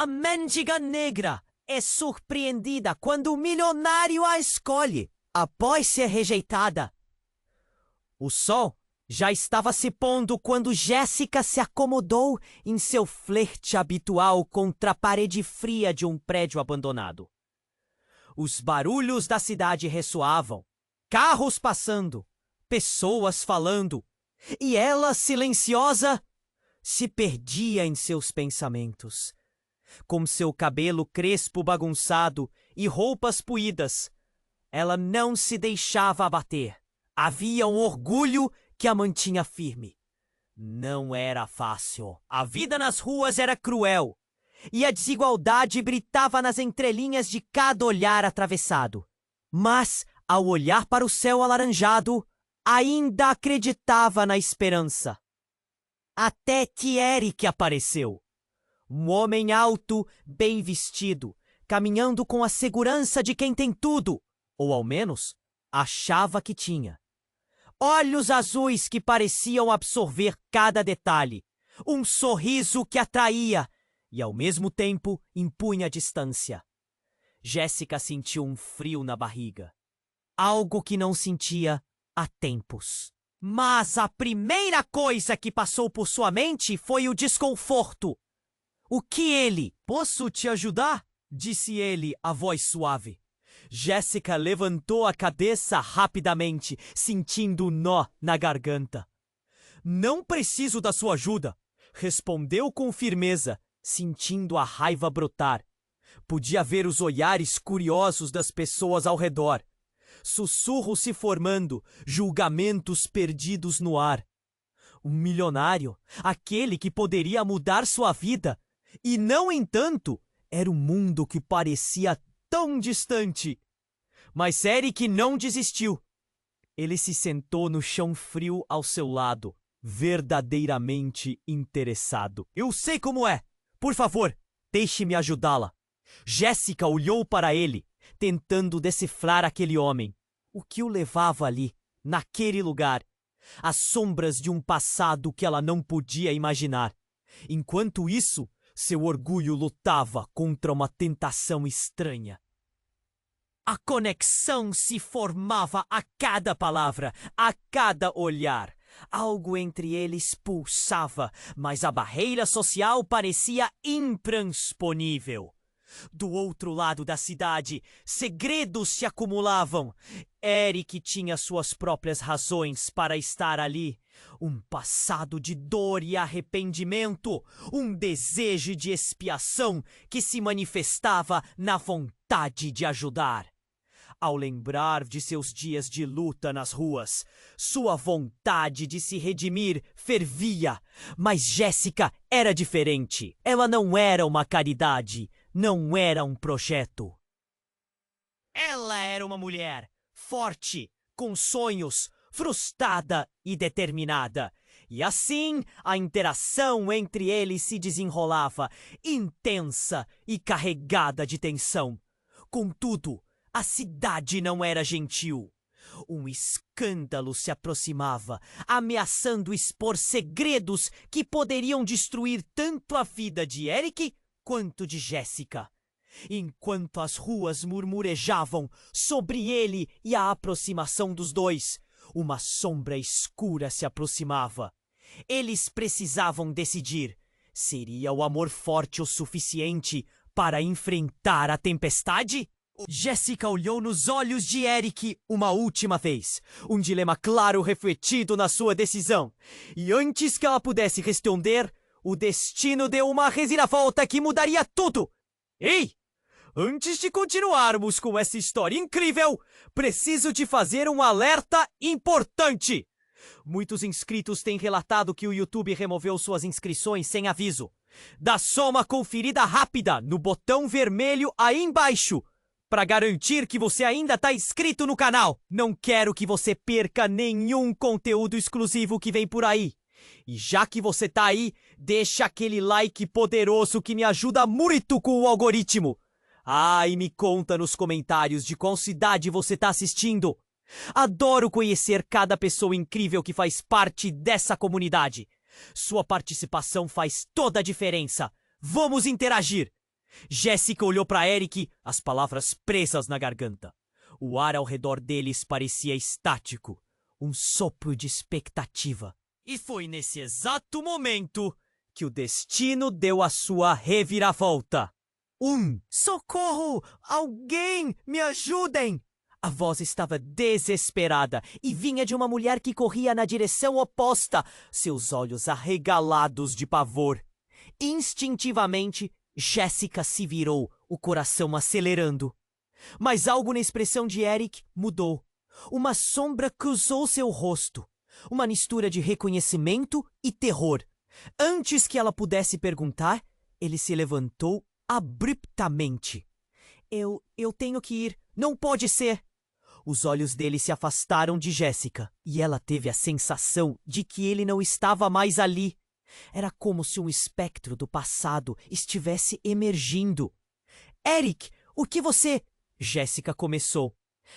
A mendiga negra é surpreendida quando o milionário a escolhe, após ser rejeitada. O sol já estava se pondo quando Jéssica se acomodou em seu flerte habitual contra a parede fria de um prédio abandonado. Os barulhos da cidade ressoavam, carros passando, pessoas falando, e ela, silenciosa, se perdia em seus pensamentos. Com seu cabelo crespo bagunçado e roupas puídas, ela não se deixava abater. Havia um orgulho que a mantinha firme. Não era fácil. A vida nas ruas era cruel, e a desigualdade britava nas entrelinhas de cada olhar atravessado. Mas, ao olhar para o céu alaranjado, ainda acreditava na esperança. Até que Eric apareceu. Um homem alto, bem vestido, caminhando com a segurança de quem tem tudo, ou ao menos achava que tinha. Olhos azuis que pareciam absorver cada detalhe, um sorriso que atraía e ao mesmo tempo impunha distância. Jéssica sentiu um frio na barriga, algo que não sentia há tempos. Mas a primeira coisa que passou por sua mente foi o desconforto. O que ele... Posso te ajudar? Disse ele, a voz suave. Jéssica levantou a cabeça rapidamente, sentindo um nó na garganta. Não preciso da sua ajuda, respondeu com firmeza, sentindo a raiva brotar. Podia ver os olhares curiosos das pessoas ao redor. Sussurros se formando, julgamentos perdidos no ar. Um milionário, aquele que poderia mudar sua vida, e não entanto, era um mundo que parecia tão distante. Mas Eric não desistiu. Ele se sentou no chão frio ao seu lado, verdadeiramente interessado. Eu sei como é. Por favor, deixe-me ajudá-la. Jéssica olhou para ele, tentando decifrar aquele homem. O que o levava ali, naquele lugar? As sombras de um passado que ela não podia imaginar. Enquanto isso, seu orgulho lutava contra uma tentação estranha. A conexão se formava a cada palavra, a cada olhar. Algo entre eles pulsava, mas a barreira social parecia intransponível. Do outro lado da cidade, segredos se acumulavam. Eric tinha suas próprias razões para estar ali. Um passado de dor e arrependimento, um desejo de expiação que se manifestava na vontade de ajudar. Ao lembrar de seus dias de luta nas ruas, sua vontade de se redimir fervia. Mas Jéssica era diferente. Ela não era uma caridade, não era um projeto. Ela era uma mulher forte, com sonhos, frustrada e determinada. E assim, a interação entre eles se desenrolava, intensa e carregada de tensão. Contudo, a cidade não era gentil. Um escândalo se aproximava, ameaçando expor segredos que poderiam destruir tanto a vida de Eric quanto de Jéssica. Enquanto as ruas murmurejavam sobre ele e a aproximação dos dois, uma sombra escura se aproximava. Eles precisavam decidir: seria o amor forte o suficiente para enfrentar a tempestade? Jéssica olhou nos olhos de Eric uma última vez, um dilema claro refletido na sua decisão. E antes que ela pudesse responder, o destino deu uma reviravolta que mudaria tudo. Ei! Antes de continuarmos com essa história incrível, preciso te fazer um alerta importante. Muitos inscritos têm relatado que o YouTube removeu suas inscrições sem aviso. Dá só uma conferida rápida no botão vermelho aí embaixo, para garantir que você ainda está inscrito no canal. Não quero que você perca nenhum conteúdo exclusivo que vem por aí. E já que você tá aí, deixa aquele like poderoso que me ajuda muito com o algoritmo. E me conta nos comentários de qual cidade você tá assistindo. Adoro conhecer cada pessoa incrível que faz parte dessa comunidade. Sua participação faz toda a diferença. Vamos interagir! Jéssica olhou para Eric, as palavras presas na garganta. O ar ao redor deles parecia estático, um sopro de expectativa. E foi nesse exato momento que o destino deu a sua reviravolta. Socorro! Alguém! Me ajudem! A voz estava desesperada e vinha de uma mulher que corria na direção oposta, seus olhos arregalados de pavor. Instintivamente, Jéssica se virou, o coração acelerando. Mas algo na expressão de Eric mudou. Uma sombra cruzou seu rosto. Uma mistura de reconhecimento e terror. Antes que ela pudesse perguntar, ele se levantou abruptamente. Eu tenho que ir. Não pode ser. Os olhos dele se afastaram de Jéssica e ela teve a sensação de que ele não estava mais ali. Era como se um espectro do passado estivesse emergindo. Eric, o que você... Jéssica começou,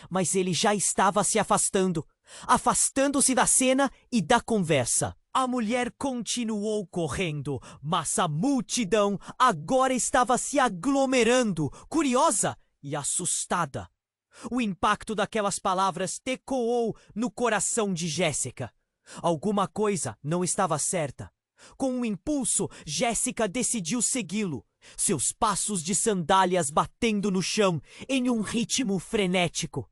mas ele já estava se afastando, afastando-se da cena e da conversa. A mulher continuou correndo, mas a multidão agora estava se aglomerando, curiosa e assustada. O impacto daquelas palavras ecoou no coração de Jéssica. Alguma coisa não estava certa. Com um impulso, Jéssica decidiu segui-lo, seus passos de sandálias batendo no chão em um ritmo frenético.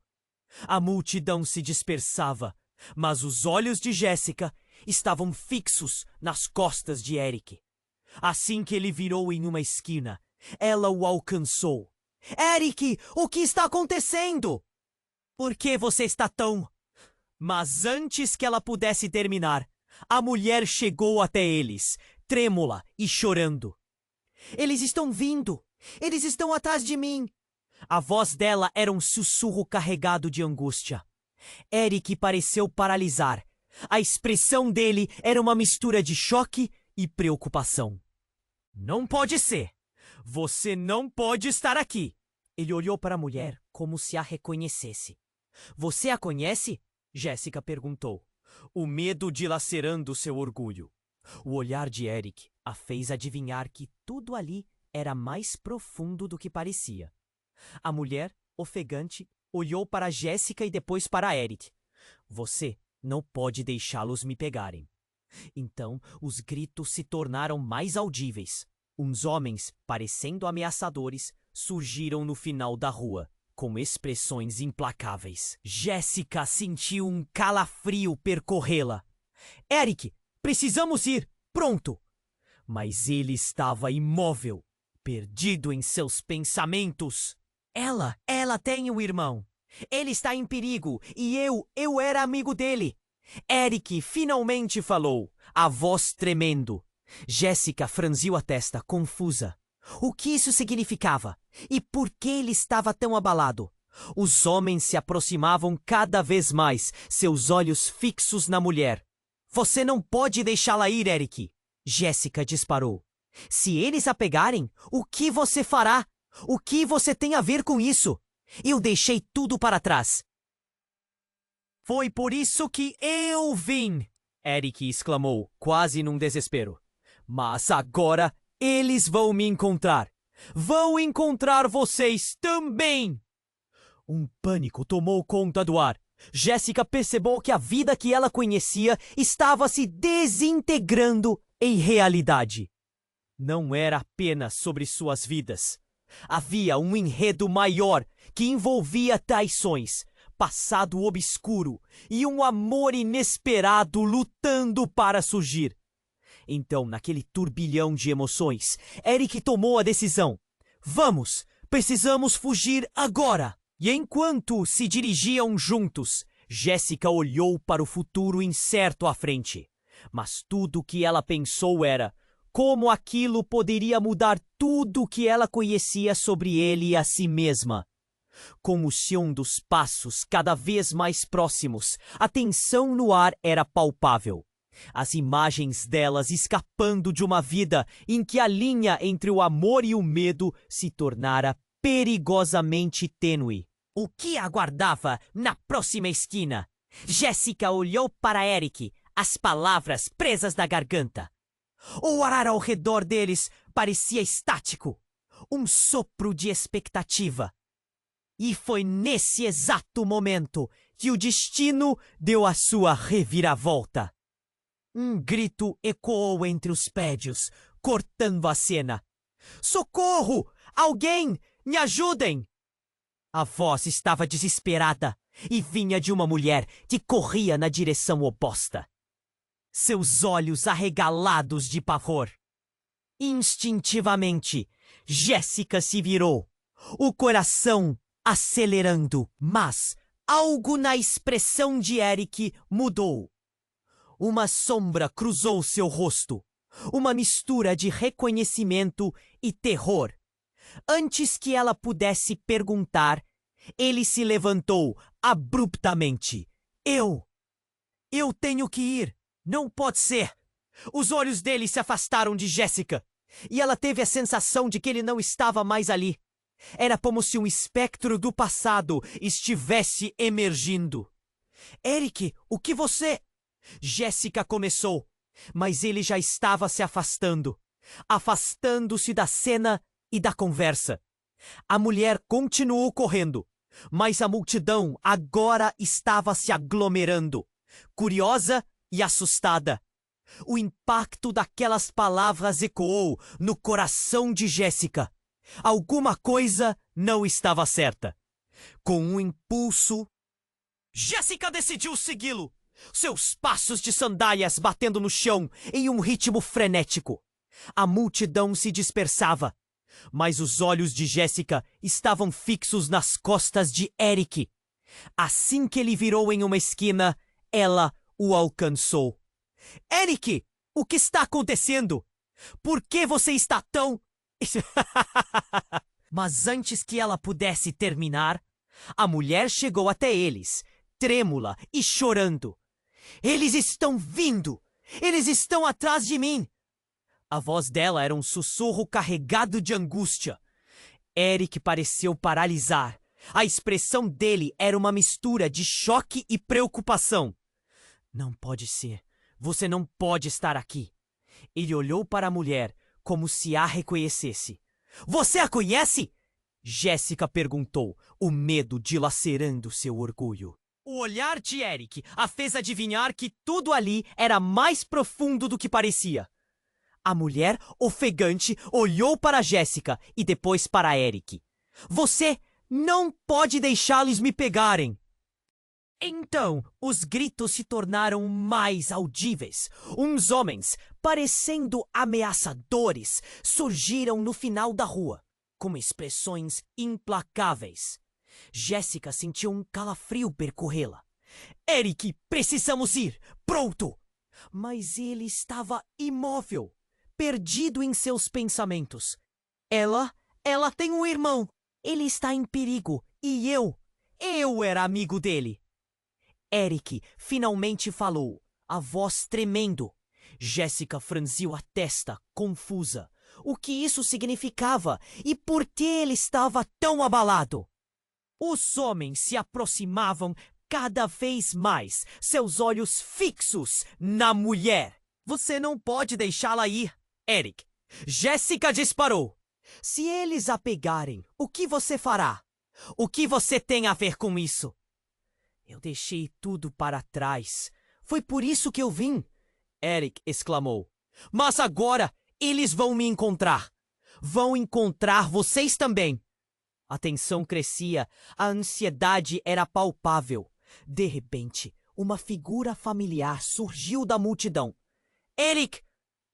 A multidão se dispersava, mas os olhos de Jéssica estavam fixos nas costas de Eric. Assim que ele virou em uma esquina, ela o alcançou. Eric, o que está acontecendo? Por que você está tão... Mas antes que ela pudesse terminar, a mulher chegou até eles, trêmula e chorando. Eles estão vindo! Eles estão atrás de mim! A voz dela era um sussurro carregado de angústia. Eric pareceu paralisar. A expressão dele era uma mistura de choque e preocupação. Não pode ser! Você não pode estar aqui! Ele olhou para a mulher como se a reconhecesse. Você a conhece? Jéssica perguntou, o medo dilacerando seu orgulho. O olhar de Eric a fez adivinhar que tudo ali era mais profundo do que parecia. A mulher, ofegante, olhou para Jéssica e depois para Eric. Você não pode deixá-los me pegarem. Então, os gritos se tornaram mais audíveis. Uns homens, parecendo ameaçadores, surgiram no final da rua, com expressões implacáveis. Jéssica sentiu um calafrio percorrê-la. Eric, precisamos ir! Pronto! Mas ele estava imóvel, perdido em seus pensamentos. Ela tem um irmão. Ele está em perigo e eu era amigo dele. Eric finalmente falou, a voz tremendo. Jéssica franziu a testa, confusa. O que isso significava? E por que ele estava tão abalado? Os homens se aproximavam cada vez mais, seus olhos fixos na mulher. Você não pode deixá-la ir, Eric! Jéssica disparou. Se eles a pegarem, o que você fará? O que você tem a ver com isso? Eu deixei tudo para trás. Foi por isso que eu vim! Eric exclamou, quase num desespero. Mas agora eles vão me encontrar. Vão encontrar vocês também! Um pânico tomou conta do ar. Jéssica percebeu que a vida que ela conhecia estava se desintegrando em realidade. Não era apenas sobre suas vidas. Havia um enredo maior que envolvia traições, passado obscuro e um amor inesperado lutando para surgir. Então, naquele turbilhão de emoções, Eric tomou a decisão. Vamos! Precisamos fugir agora! E enquanto se dirigiam juntos, Jéssica olhou para o futuro incerto à frente. Mas tudo o que ela pensou era como aquilo poderia mudar tudo o que ela conhecia sobre ele e a si mesma. Com o som dos passos cada vez mais próximos, a tensão no ar era palpável. As imagens delas escapando de uma vida em que a linha entre o amor e o medo se tornara perigosamente tênue. O que aguardava na próxima esquina? Jéssica olhou para Eric, as palavras presas na garganta. O ar ao redor deles parecia estático. um sopro de expectativa. E foi nesse exato momento que o destino deu a sua reviravolta. Um grito ecoou entre os prédios, cortando a cena. Socorro! Alguém! Me ajudem! A voz estava desesperada e vinha de uma mulher que corria na direção oposta. Seus olhos arregalados de pavor. Instintivamente, Jéssica se virou, o coração acelerando, mas algo na expressão de Eric mudou. Uma sombra cruzou seu rosto, uma mistura de reconhecimento e terror. Antes que ela pudesse perguntar, ele se levantou abruptamente. Eu tenho que ir. Não pode ser. Os olhos dele se afastaram de Jéssica, e ela teve a sensação de que ele não estava mais ali. Era como se um espectro do passado estivesse emergindo. Eric, o que você... Jéssica começou, mas ele já estava se afastando, afastando-se da cena e da conversa. A mulher continuou correndo, mas a multidão agora estava se aglomerando, curiosa e assustada. O impacto daquelas palavras ecoou no coração de Jéssica. Alguma coisa não estava certa. Com um impulso, Jéssica decidiu segui-lo, seus passos de sandálias batendo no chão em um ritmo frenético. A multidão se dispersava, mas os olhos de Jéssica estavam fixos nas costas de Eric. Assim que ele virou em uma esquina, ela o alcançou. Eric, o que está acontecendo? Por que você está tão... Mas antes que ela pudesse terminar, a mulher chegou até eles, trêmula e chorando. Eles estão vindo! Eles estão atrás de mim! A voz dela era um sussurro carregado de angústia. Eric pareceu paralisar. A expressão dele era uma mistura de choque e preocupação. Não pode ser. Você não pode estar aqui. Ele olhou para a mulher como se a reconhecesse. Você a conhece? Jéssica perguntou, o medo dilacerando seu orgulho. O olhar de Eric a fez adivinhar que tudo ali era mais profundo do que parecia. A mulher, ofegante, olhou para Jéssica e depois para Eric. Você não pode deixá-los me pegarem. Então, os gritos se tornaram mais audíveis. Uns homens, parecendo ameaçadores, surgiram no final da rua, com expressões implacáveis. Jéssica sentiu um calafrio percorrê-la. Eric, precisamos ir! Pronto! Mas ele estava imóvel, perdido em seus pensamentos. Ela tem um irmão. Ele está em perigo. E eu era amigo dele. Eric finalmente falou, a voz tremendo. Jéssica franziu a testa, confusa. O que isso significava e por que ele estava tão abalado? Os homens se aproximavam cada vez mais, seus olhos fixos na mulher. Você não pode deixá-la ir, Eric. Jéssica disparou. Se eles a pegarem, o que você fará? O que você tem a ver com isso? Eu deixei tudo para trás. Foi por isso que eu vim. Eric exclamou. Mas agora eles vão me encontrar. Vão encontrar vocês também. A tensão crescia, a ansiedade era palpável. De repente, uma figura familiar surgiu da multidão. Eric!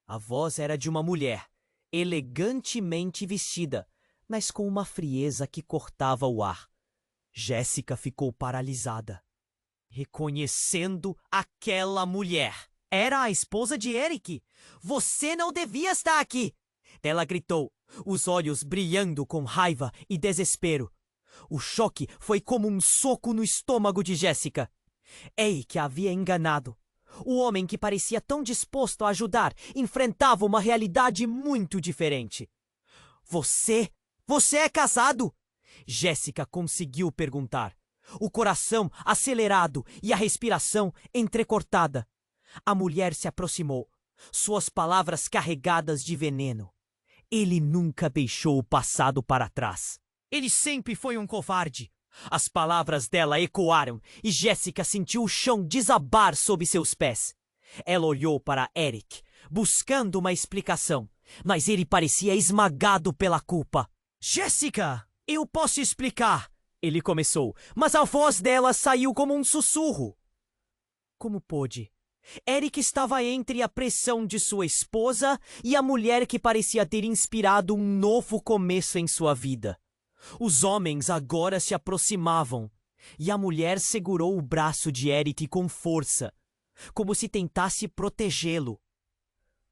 A voz era de uma mulher, elegantemente vestida, mas com uma frieza que cortava o ar. Jéssica ficou paralisada, reconhecendo aquela mulher. Era a esposa de Eric. Você não devia estar aqui! Ela gritou, os olhos brilhando com raiva e desespero. O choque foi como um soco no estômago de Jéssica. Eric a havia enganado. O homem que parecia tão disposto a ajudar enfrentava uma realidade muito diferente. Você é casado? Jéssica conseguiu perguntar, o coração acelerado e a respiração entrecortada. A mulher se aproximou, suas palavras carregadas de veneno. Ele nunca deixou o passado para trás. Ele sempre foi um covarde. As palavras dela ecoaram e Jéssica sentiu o chão desabar sob seus pés. Ela olhou para Eric, buscando uma explicação, mas ele parecia esmagado pela culpa. Jéssica, eu posso explicar, ele começou, mas a voz dela saiu como um sussurro. Como pôde? Eric estava entre a pressão de sua esposa e a mulher que parecia ter inspirado um novo começo em sua vida. Os homens agora se aproximavam, e a mulher segurou o braço de Eric com força, como se tentasse protegê-lo.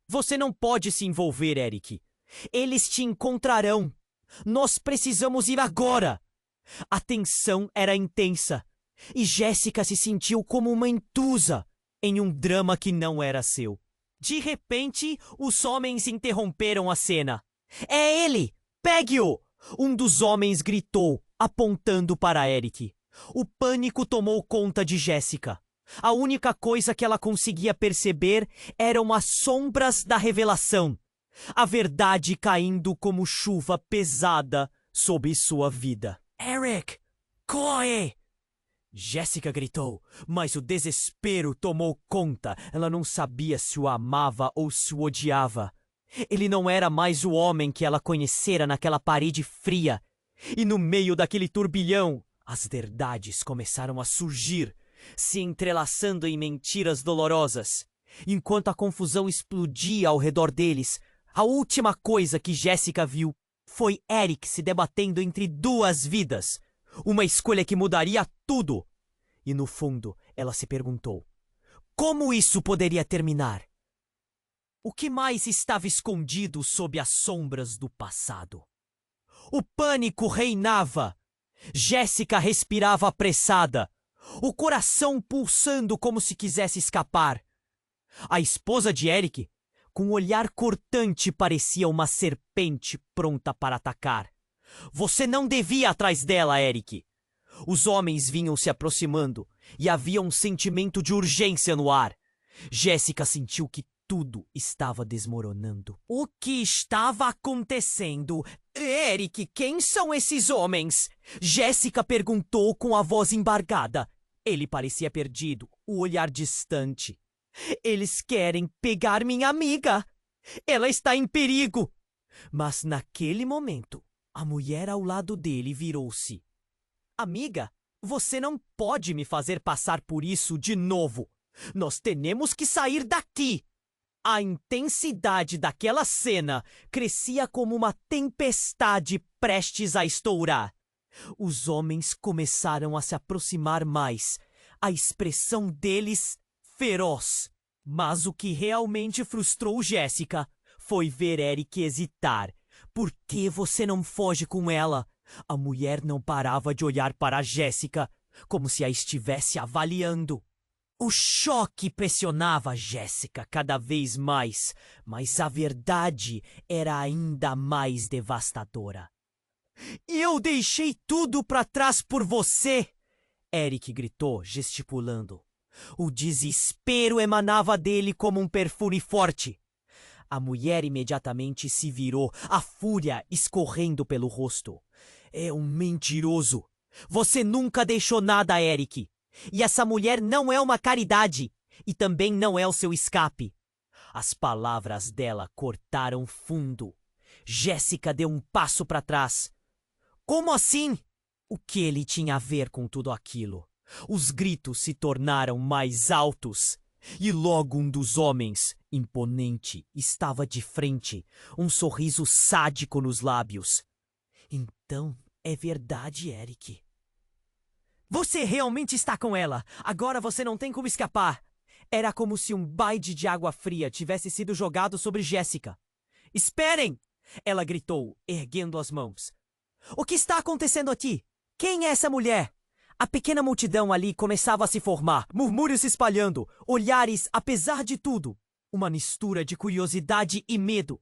Você não pode se envolver, Eric. Eles te encontrarão. Nós precisamos ir agora. A tensão era intensa, e Jéssica se sentiu como uma intrusa em um drama que não era seu. De repente, os homens interromperam a cena. É ele! Pegue-o! Um dos homens gritou, apontando para Eric. O pânico tomou conta de Jéssica. A única coisa que ela conseguia perceber eram as sombras da revelação. A verdade caindo como chuva pesada sobre sua vida. Eric! Chloe! Jéssica gritou, mas o desespero tomou conta. Ela não sabia se o amava ou se o odiava. Ele não era mais o homem que ela conhecera naquela parede fria. E no meio daquele turbilhão, as verdades começaram a surgir, se entrelaçando em mentiras dolorosas. Enquanto a confusão explodia ao redor deles, a última coisa que Jéssica viu foi Eric se debatendo entre duas vidas. Uma escolha que mudaria tudo. E no fundo, ela se perguntou: como isso poderia terminar? O que mais estava escondido sob as sombras do passado? O pânico reinava. Jéssica respirava apressada, o coração pulsando como se quisesse escapar. A esposa de Eric, com um olhar cortante, parecia uma serpente pronta para atacar. Você não devia ir atrás dela, Eric. Os homens vinham se aproximando e havia um sentimento de urgência no ar. Jéssica sentiu que tudo estava desmoronando. O que estava acontecendo? Eric, quem são esses homens? Jéssica perguntou com a voz embargada. Ele parecia perdido, o olhar distante. Eles querem pegar minha amiga. Ela está em perigo. Mas naquele momento, a mulher ao lado dele virou-se. Amiga, você não pode me fazer passar por isso de novo. Nós temos que sair daqui. A intensidade daquela cena crescia como uma tempestade prestes a estourar. Os homens começaram a se aproximar mais, a expressão deles feroz. Mas o que realmente frustrou Jéssica foi ver Eric hesitar. Por que você não foge com ela? A mulher não parava de olhar para Jéssica, como se a estivesse avaliando. O choque pressionava Jéssica cada vez mais, mas a verdade era ainda mais devastadora. Eu deixei tudo para trás por você! Eric gritou, gesticulando. O desespero emanava dele como um perfume forte. A mulher imediatamente se virou, a fúria escorrendo pelo rosto. É um mentiroso! Você nunca deixou nada, Eric! E essa mulher não é uma caridade, e também não é o seu escape. As palavras dela cortaram fundo. Jéssica deu um passo para trás. Como assim? O que ele tinha a ver com tudo aquilo? Os gritos se tornaram mais altos. E logo um dos homens, imponente, estava de frente, um sorriso sádico nos lábios. Então, é verdade, Eric. Você realmente está com ela. Agora você não tem como escapar. Era como se um balde de água fria tivesse sido jogado sobre Jéssica. Esperem! Ela gritou, erguendo as mãos. O que está acontecendo aqui? Quem é essa mulher? A pequena multidão ali começava a se formar, murmúrios se espalhando, olhares apesar de tudo. Uma mistura de curiosidade e medo.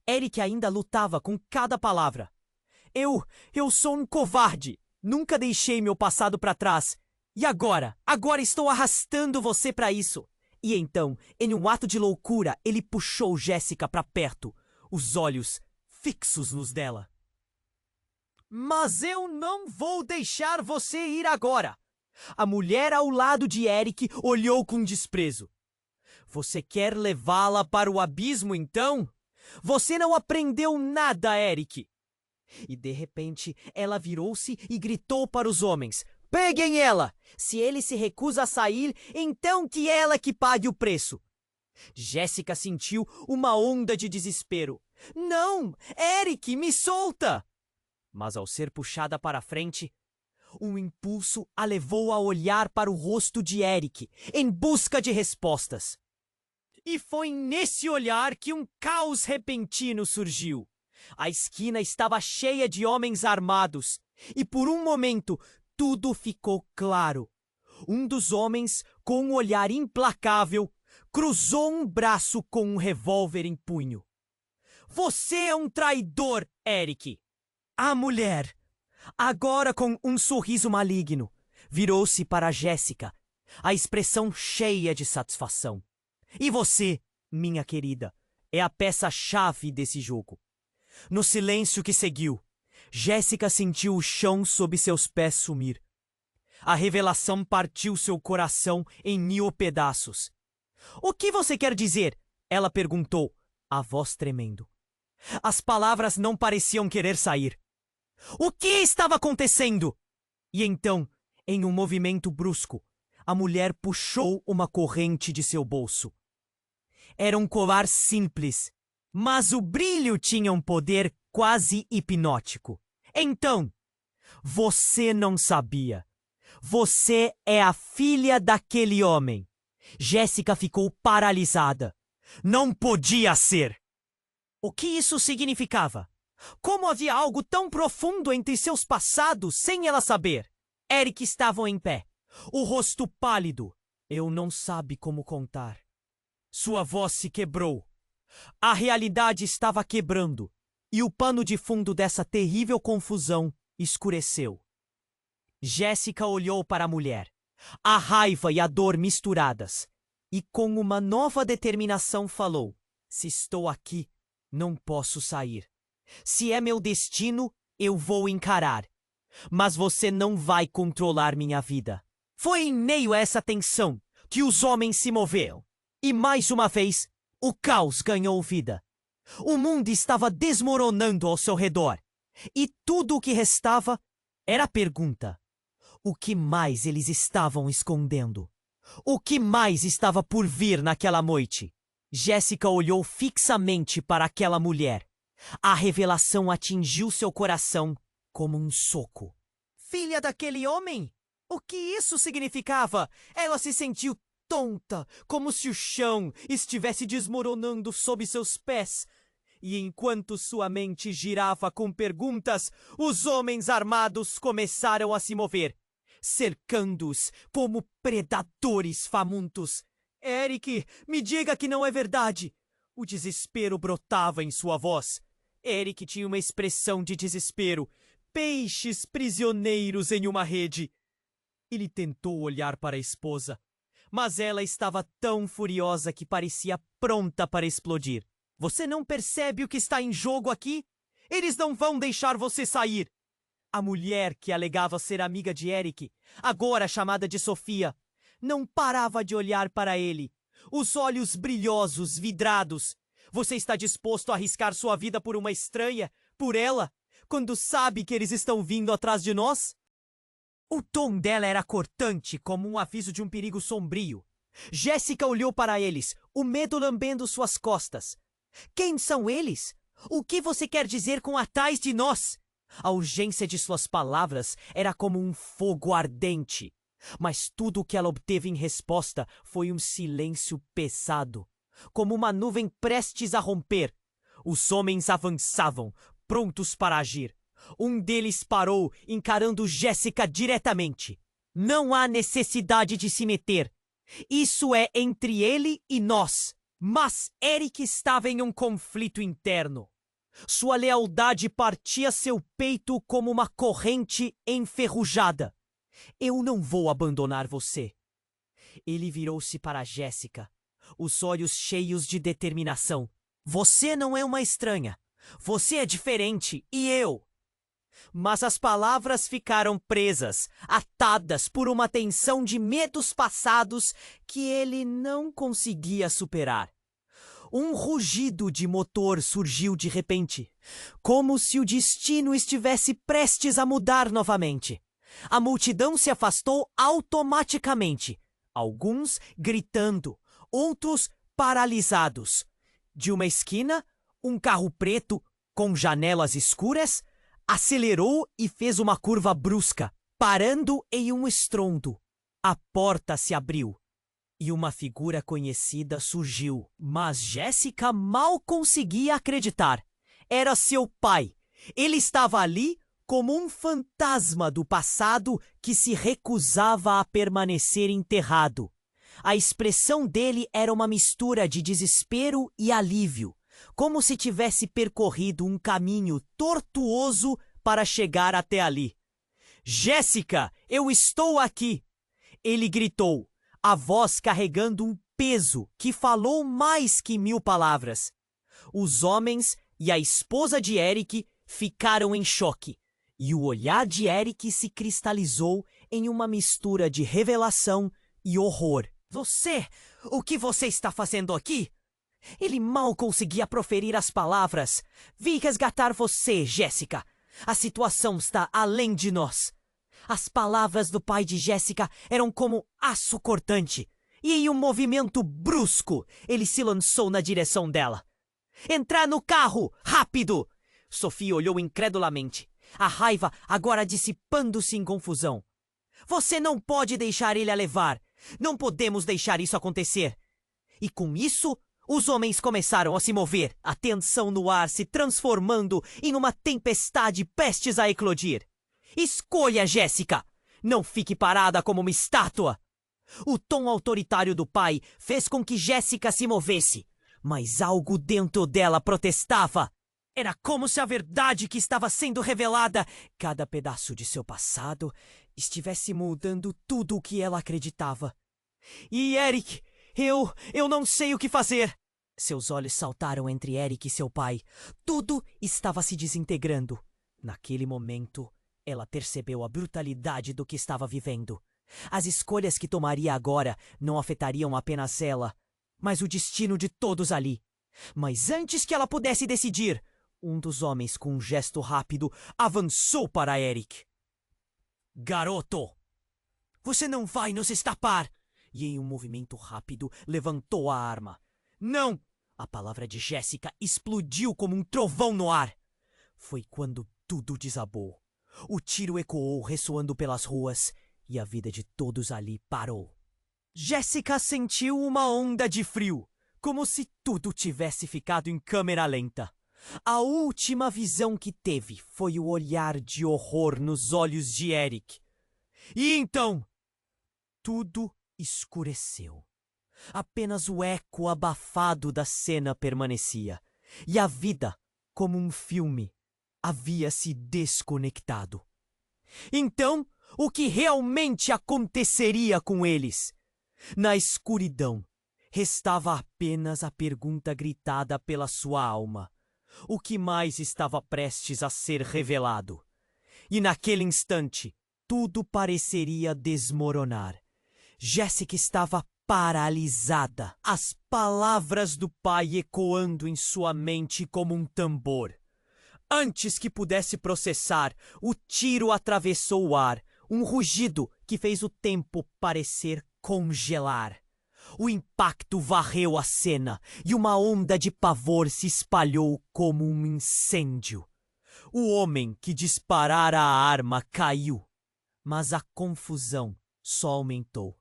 Eric ainda lutava com cada palavra. Eu sou um covarde. Nunca deixei meu passado para trás. E agora? Agora estou arrastando você para isso. E então, em um ato de loucura, ele puxou Jéssica para perto, os olhos fixos nos dela. Mas eu não vou deixar você ir agora. A mulher ao lado de Eric olhou com desprezo. Você quer levá-la para o abismo, então? Você não aprendeu nada, Eric. E de repente, ela virou-se e gritou para os homens: peguem ela! Se ele se recusa a sair, então que ela que pague o preço. Jéssica sentiu uma onda de desespero. Não! Eric, me solta! Mas ao ser puxada para a frente, um impulso a levou a olhar para o rosto de Eric, em busca de respostas. E foi nesse olhar que um caos repentino surgiu. A esquina estava cheia de homens armados, e por um momento tudo ficou claro. Um dos homens, com um olhar implacável, cruzou um braço com um revólver em punho. Você é um traidor, Eric! A mulher, agora com um sorriso maligno, virou-se para Jéssica, a expressão cheia de satisfação. E você, minha querida, é a peça-chave desse jogo. No silêncio que seguiu, Jéssica sentiu o chão sob seus pés sumir. A revelação partiu seu coração em 1000 pedaços. O que você quer dizer? Ela perguntou, a voz tremendo. As palavras não pareciam querer sair. O que estava acontecendo? E então, em um movimento brusco, a mulher puxou uma corrente de seu bolso. Era um colar simples, mas o brilho tinha um poder quase hipnótico. Então, você não sabia. Você é a filha daquele homem. Jéssica ficou paralisada. Não podia ser. O que isso significava? Como havia algo tão profundo entre seus passados sem ela saber? Eric estava em pé, o rosto pálido. Eu não sabe como contar. Sua voz se quebrou. A realidade estava quebrando, e o pano de fundo dessa terrível confusão escureceu. Jéssica olhou para a mulher, a raiva e a dor misturadas, e com uma nova determinação falou: se estou aqui, não posso sair. Se é meu destino, eu vou encarar. Mas você não vai controlar minha vida. Foi em meio a essa tensão que os homens se moveram. E mais uma vez, o caos ganhou vida. O mundo estava desmoronando ao seu redor. E tudo o que restava era a pergunta: o que mais eles estavam escondendo? O que mais estava por vir naquela noite? Jéssica olhou fixamente para aquela mulher. A revelação atingiu seu coração como um soco. Filha daquele homem? O que isso significava? Ela se sentiu tonta, como se o chão estivesse desmoronando sob seus pés. E enquanto sua mente girava com perguntas, os homens armados começaram a se mover, cercando-os como predadores famintos. Eric, me diga que não é verdade! O desespero brotava em sua voz. Eric tinha uma expressão de desespero. Peixes prisioneiros em uma rede. Ele tentou olhar para a esposa, mas ela estava tão furiosa que parecia pronta para explodir. Você não percebe o que está em jogo aqui? Eles não vão deixar você sair. A mulher que alegava ser amiga de Eric, agora chamada de Sofia, não parava de olhar para ele. Os olhos brilhosos, vidrados. Você está disposto a arriscar sua vida por uma estranha, por ela, quando sabe que eles estão vindo atrás de nós? O tom dela era cortante, como um aviso de um perigo sombrio. Jéssica olhou para eles, o medo lambendo suas costas. Quem são eles? O que você quer dizer com atrás de nós? A urgência de suas palavras era como um fogo ardente. Mas tudo o que ela obteve em resposta foi um silêncio pesado, como uma nuvem prestes a romper. Os homens avançavam, prontos para agir. Um deles parou, encarando Jéssica diretamente. Não há necessidade de se meter. Isso é entre ele e nós. Mas Eric estava em um conflito interno. Sua lealdade partia seu peito como uma corrente enferrujada. Eu não vou abandonar você. Ele virou-se para Jéssica, os olhos cheios de determinação. Você não é uma estranha. Você é diferente e eu. Mas as palavras ficaram presas, atadas por uma tensão de medos passados que ele não conseguia superar. Um rugido de motor surgiu de repente, como se o destino estivesse prestes a mudar novamente. A multidão se afastou automaticamente, alguns gritando, outros paralisados. De uma esquina, um carro preto, com janelas escuras, acelerou e fez uma curva brusca, parando em um estrondo. A porta se abriu e uma figura conhecida surgiu, mas Jéssica mal conseguia acreditar. Era seu pai. Ele estava ali como um fantasma do passado que se recusava a permanecer enterrado. A expressão dele era uma mistura de desespero e alívio, como se tivesse percorrido um caminho tortuoso para chegar até ali. Jéssica, eu estou aqui! Ele gritou, a voz carregando um peso que falou mais que 1000 palavras. Os homens e a esposa de Eric ficaram em choque, e o olhar de Eric se cristalizou em uma mistura de revelação e horror. Você? O que você está fazendo aqui? Ele mal conseguia proferir as palavras. Vim resgatar você, Jéssica. A situação está além de nós. As palavras do pai de Jéssica eram como aço cortante. E em um movimento brusco, ele se lançou na direção dela. Entrar no carro! Rápido! Sophie olhou incredulamente, a raiva agora dissipando-se em confusão. Você não pode deixar ele a levar. Não podemos deixar isso acontecer. E com isso, os homens começaram a se mover, a tensão no ar se transformando em uma tempestade prestes a eclodir. Escolha, Jéssica! Não fique parada como uma estátua! O tom autoritário do pai fez com que Jéssica se movesse, mas algo dentro dela protestava. Era como se a verdade que estava sendo revelada, cada pedaço de seu passado, estivesse mudando tudo o que ela acreditava. E Eric, eu não sei o que fazer. Seus olhos saltaram entre Eric e seu pai. Tudo estava se desintegrando. Naquele momento, ela percebeu a brutalidade do que estava vivendo. As escolhas que tomaria agora não afetariam apenas ela, mas o destino de todos ali. Mas antes que ela pudesse decidir, um dos homens, com um gesto rápido, avançou para Eric. Garoto, você não vai nos escapar! E em um movimento rápido, levantou a arma. Não! A palavra de Jéssica explodiu como um trovão no ar. Foi quando tudo desabou. O tiro ecoou ressoando pelas ruas e a vida de todos ali parou. Jéssica sentiu uma onda de frio, como se tudo tivesse ficado em câmera lenta. A última visão que teve foi o olhar de horror nos olhos de Eric. E então, tudo escureceu. Apenas o eco abafado da cena permanecia. E a vida, como um filme, havia se desconectado. Então, o que realmente aconteceria com eles? Na escuridão, restava apenas a pergunta gritada pela sua alma. O que mais estava prestes a ser revelado? E naquele instante, tudo pareceria desmoronar. Jéssica estava paralisada, as palavras do pai ecoando em sua mente como um tambor. Antes que pudesse processar, o tiro atravessou o ar, um rugido que fez o tempo parecer congelar. O impacto varreu a cena e uma onda de pavor se espalhou como um incêndio. O homem que disparara a arma caiu, mas a confusão só aumentou.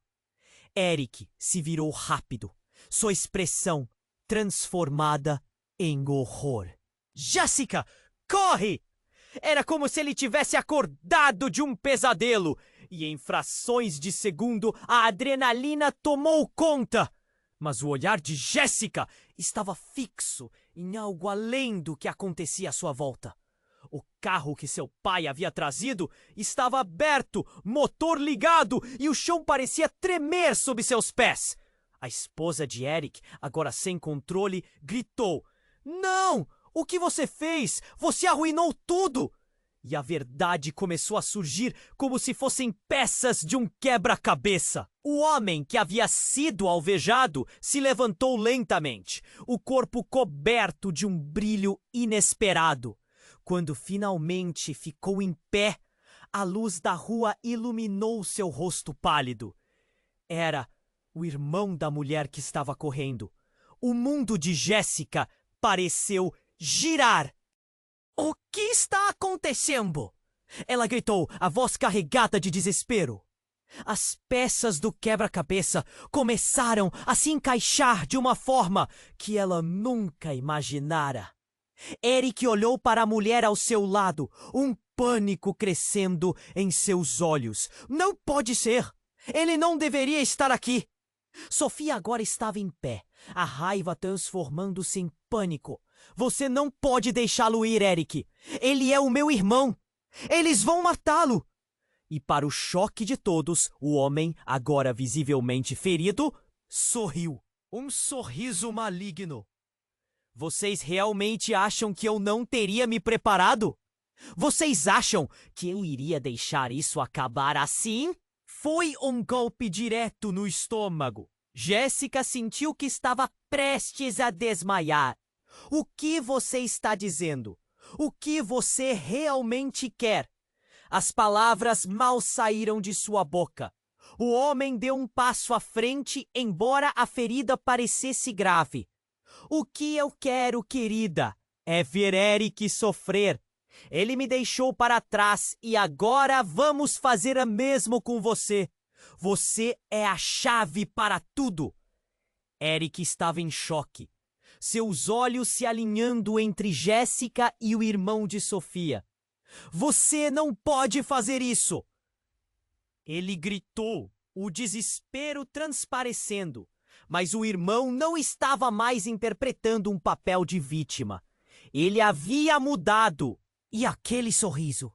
Eric se virou rápido, sua expressão transformada em horror. Jéssica, corre! Era como se ele tivesse acordado de um pesadelo, e em frações de segundo a adrenalina tomou conta. Mas o olhar de Jéssica estava fixo em algo além do que acontecia à sua volta. O carro que seu pai havia trazido estava aberto, motor ligado, e o chão parecia tremer sob seus pés. A esposa de Eric, agora sem controle, gritou: "Não! O que você fez? Você arruinou tudo! E a verdade começou a surgir como se fossem peças de um quebra-cabeça. O homem que havia sido alvejado se levantou lentamente, o corpo coberto de um brilho inesperado. Quando finalmente ficou em pé, a luz da rua iluminou seu rosto pálido. Era o irmão da mulher que estava correndo. O mundo de Jéssica pareceu girar. O que está acontecendo? Ela gritou, a voz carregada de desespero. As peças do quebra-cabeça começaram a se encaixar de uma forma que ela nunca imaginara. Eric olhou para a mulher ao seu lado, um pânico crescendo em seus olhos. Não pode ser! Ele não deveria estar aqui! Sofia agora estava em pé, a raiva transformando-se em pânico. Você não pode deixá-lo ir, Eric. Ele é o meu irmão. Eles vão matá-lo. E para o choque de todos, o homem, agora visivelmente ferido, sorriu. Um sorriso maligno. Vocês realmente acham que eu não teria me preparado? Vocês acham que eu iria deixar isso acabar assim? Foi um golpe direto no estômago. Jéssica sentiu que estava prestes a desmaiar. O que você está dizendo? O que você realmente quer? As palavras mal saíram de sua boca. O homem deu um passo à frente, embora a ferida parecesse grave. O que eu quero, querida, é ver Eric sofrer. Ele me deixou para trás e agora vamos fazer o mesmo com você. Você é a chave para tudo. Eric estava em choque. Seus olhos se alinhando entre Jéssica e o irmão de Sofia. Você não pode fazer isso! Ele gritou, o desespero transparecendo, mas o irmão não estava mais interpretando um papel de vítima. Ele havia mudado. E aquele sorriso?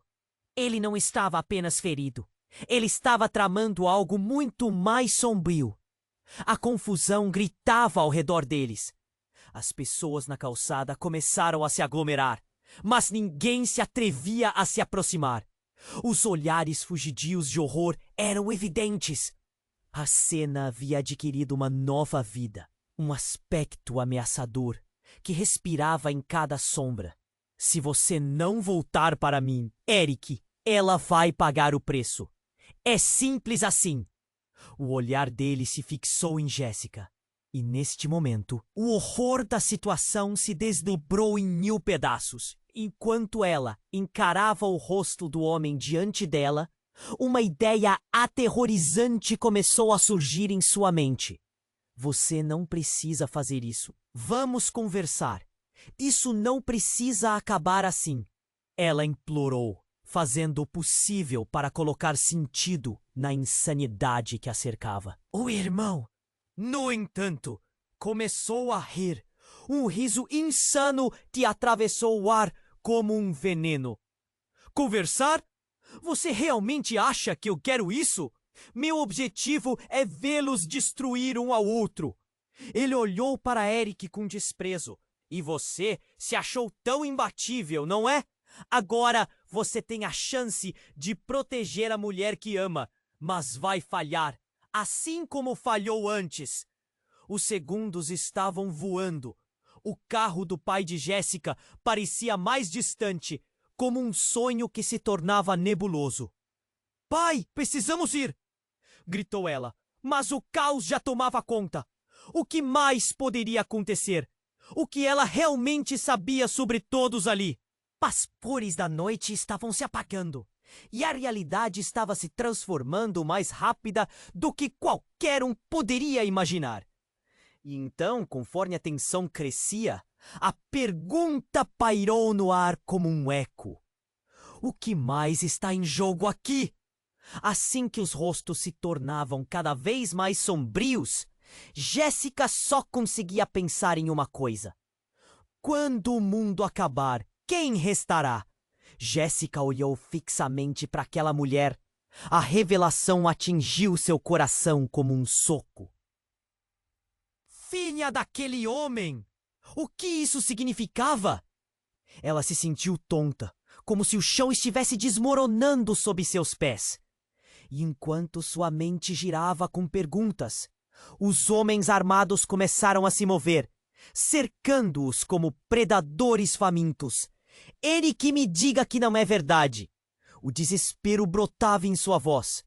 Ele não estava apenas ferido. Ele estava tramando algo muito mais sombrio. A confusão gritava ao redor deles. As pessoas na calçada começaram a se aglomerar, mas ninguém se atrevia a se aproximar. Os olhares fugidios de horror eram evidentes. A cena havia adquirido uma nova vida, um aspecto ameaçador que respirava em cada sombra. Se você não voltar para mim, Eric, ela vai pagar o preço. É simples assim. O olhar dele se fixou em Jéssica. E neste momento, o horror da situação se desdobrou em 1000 pedaços. Enquanto ela encarava o rosto do homem diante dela, uma ideia aterrorizante começou a surgir em sua mente. Você não precisa fazer isso. Vamos conversar. Isso não precisa acabar assim. Ela implorou, fazendo o possível para colocar sentido na insanidade que a cercava. O irmão, no entanto, começou a rir. Um riso insano que atravessou o ar como um veneno. Conversar? Você realmente acha que eu quero isso? Meu objetivo é vê-los destruir um ao outro. Ele olhou para Eric com desprezo. E você se achou tão imbatível, não é? Agora você tem a chance de proteger a mulher que ama, mas vai falhar, assim como falhou antes. Os segundos estavam voando. O carro do pai de Jéssica parecia mais distante, como um sonho que se tornava nebuloso. Pai, precisamos ir! Gritou ela, mas o caos já tomava conta. O que mais poderia acontecer? O que ela realmente sabia sobre todos ali? As cores da noite estavam se apagando, e a realidade estava se transformando mais rápida do que qualquer um poderia imaginar. E então, conforme a tensão crescia, a pergunta pairou no ar como um eco. O que mais está em jogo aqui? Assim que os rostos se tornavam cada vez mais sombrios, Jéssica só conseguia pensar em uma coisa. Quando o mundo acabar, quem restará? Jéssica olhou fixamente para aquela mulher. A revelação atingiu seu coração como um soco. Filha daquele homem! O que isso significava? Ela se sentiu tonta, como se o chão estivesse desmoronando sob seus pés. E enquanto sua mente girava com perguntas, os homens armados começaram a se mover, cercando-os como predadores famintos. Eric, me diga que não é verdade. O desespero brotava em sua voz.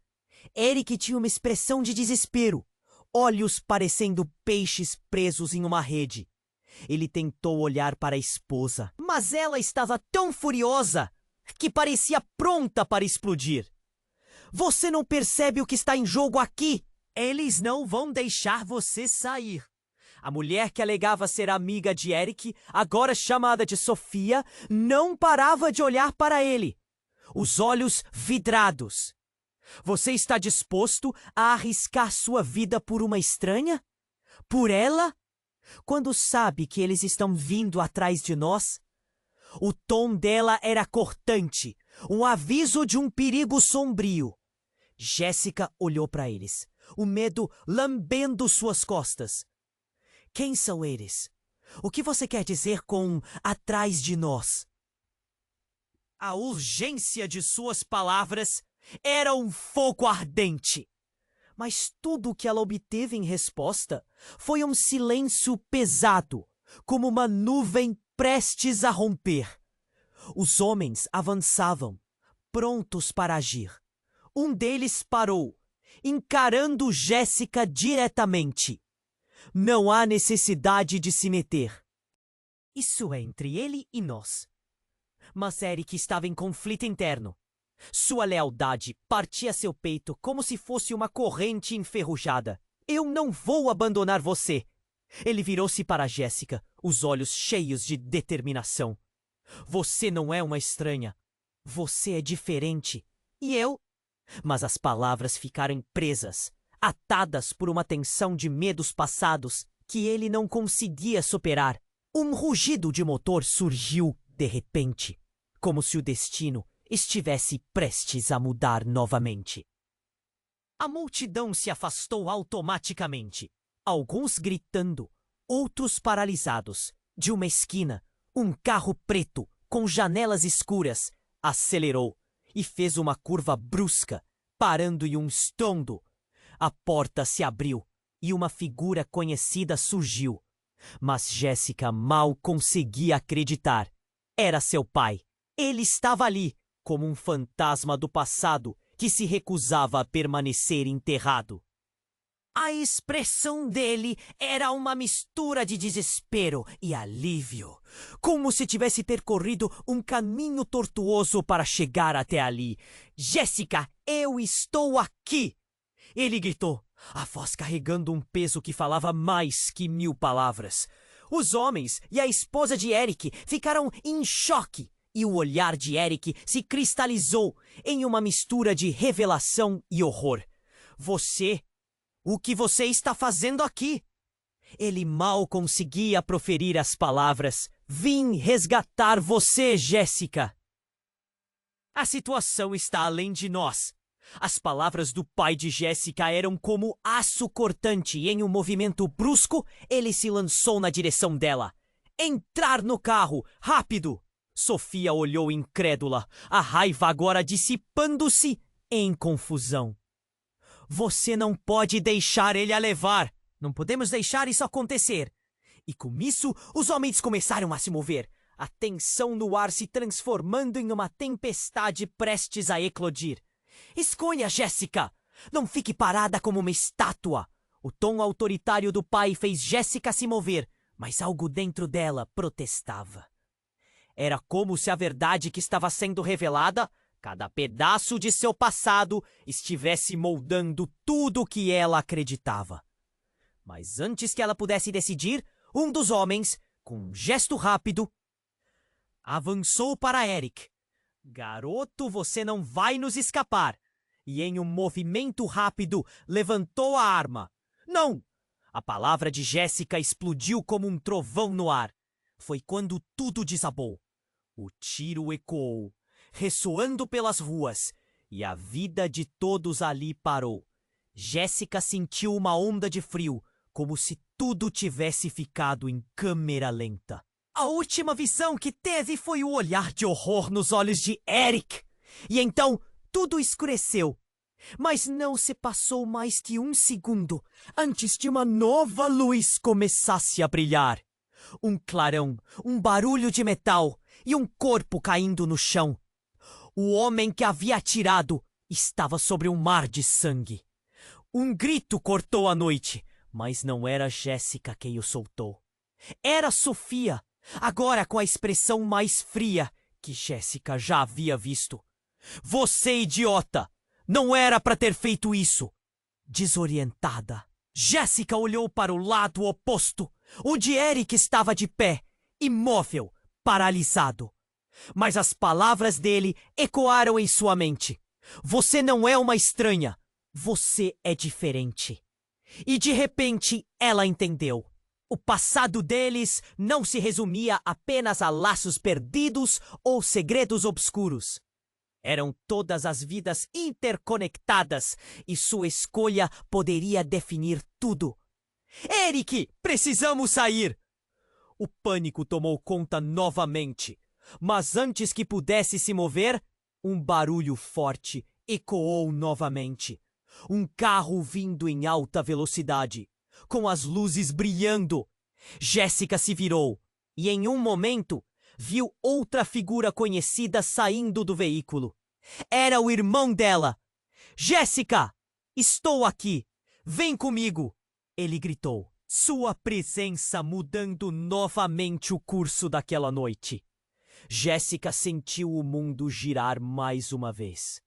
Eric tinha uma expressão de desespero, olhos parecendo peixes presos em uma rede. Ele tentou olhar para a esposa, mas ela estava tão furiosa que parecia pronta para explodir. Você não percebe o que está em jogo aqui? Eles não vão deixar você sair. A mulher que alegava ser amiga de Eric, agora chamada de Sofia, não parava de olhar para ele, os olhos vidrados. Você está disposto a arriscar sua vida por uma estranha? Por ela? Quando sabe que eles estão vindo atrás de nós? O tom dela era cortante, um aviso de um perigo sombrio. Jéssica olhou para eles, o medo lambendo suas costas. Quem são eles? O que você quer dizer com atrás de nós? A urgência de suas palavras era um fogo ardente. Mas tudo o que ela obteve em resposta foi um silêncio pesado, como uma nuvem prestes a romper. Os homens avançavam, prontos para agir. Um deles parou, encarando Jéssica diretamente. Não há necessidade de se meter. Isso é entre ele e nós. Mas Eric estava em conflito interno. Sua lealdade partia seu peito como se fosse uma corrente enferrujada. Eu não vou abandonar você. Ele virou-se para Jéssica, os olhos cheios de determinação. Você não é uma estranha. Você é diferente. E eu? Mas as palavras ficaram presas, atadas por uma tensão de medos passados que ele não conseguia superar. Um rugido de motor surgiu de repente, como se o destino estivesse prestes a mudar novamente. A multidão se afastou automaticamente, alguns gritando, outros paralisados. De uma esquina, um carro preto, com janelas escuras, acelerou e fez uma curva brusca, parando em um estrondo. A porta se abriu e uma figura conhecida surgiu. Mas Jéssica mal conseguia acreditar. Era seu pai. Ele estava ali, como um fantasma do passado que se recusava a permanecer enterrado. A expressão dele era uma mistura de desespero e alívio, como se tivesse percorrido um caminho tortuoso para chegar até ali. Jéssica, eu estou aqui! Ele gritou, a voz carregando um peso que falava mais que 1000 palavras. Os homens e a esposa de Eric ficaram em choque, e o olhar de Eric se cristalizou em uma mistura de revelação e horror. O que você está fazendo aqui? Ele mal conseguia proferir as palavras. Vim resgatar você, Jéssica. A situação está além de nós. As palavras do pai de Jéssica eram como aço cortante e em um movimento brusco, ele se lançou na direção dela. Entrar no carro, rápido! Sofia olhou incrédula, a raiva agora dissipando-se em confusão. Você não pode deixar ele a levar. Não podemos deixar isso acontecer. E com isso, os homens começaram a se mover, a tensão no ar se transformando em uma tempestade prestes a eclodir. Escolha, Jéssica! Não fique parada como uma estátua! O tom autoritário do pai fez Jéssica se mover, mas algo dentro dela protestava. Era como se a verdade que estava sendo revelada, cada pedaço de seu passado, estivesse moldando tudo o que ela acreditava. Mas antes que ela pudesse decidir, um dos homens, com um gesto rápido, avançou para Eric. Garoto, você não vai nos escapar! E em um movimento rápido, levantou a arma. Não! A palavra de Jéssica explodiu como um trovão no ar. Foi quando tudo desabou. O tiro ecoou, ressoando pelas ruas, e a vida de todos ali parou. Jéssica sentiu uma onda de frio, como se tudo tivesse ficado em câmera lenta. A última visão que teve foi o olhar de horror nos olhos de Eric. E então tudo escureceu. Mas não se passou mais que um segundo antes de uma nova luz começasse a brilhar. Um clarão, um barulho de metal e um corpo caindo no chão. O homem que havia atirado estava sobre um mar de sangue. Um grito cortou a noite, mas não era Jéssica quem o soltou. Era Sofia, agora com a expressão mais fria que Jéssica já havia visto. Você, idiota! Não era para ter feito isso! Desorientada, Jéssica olhou para o lado oposto, onde Eric estava de pé, imóvel, paralisado. Mas as palavras dele ecoaram em sua mente. Você não é uma estranha. Você é diferente. E de repente ela entendeu. O passado deles não se resumia apenas a laços perdidos ou segredos obscuros. Eram todas as vidas interconectadas e sua escolha poderia definir tudo. Eric, precisamos sair! O pânico tomou conta novamente, mas antes que pudesse se mover, um barulho forte ecoou novamente. Um carro vindo em alta velocidade, com as luzes brilhando. Jéssica se virou e, em um momento, viu outra figura conhecida saindo do veículo. Era o irmão dela. Jéssica, estou aqui. Vem comigo. Ele gritou, sua presença mudando novamente o curso daquela noite. Jéssica sentiu o mundo girar mais uma vez.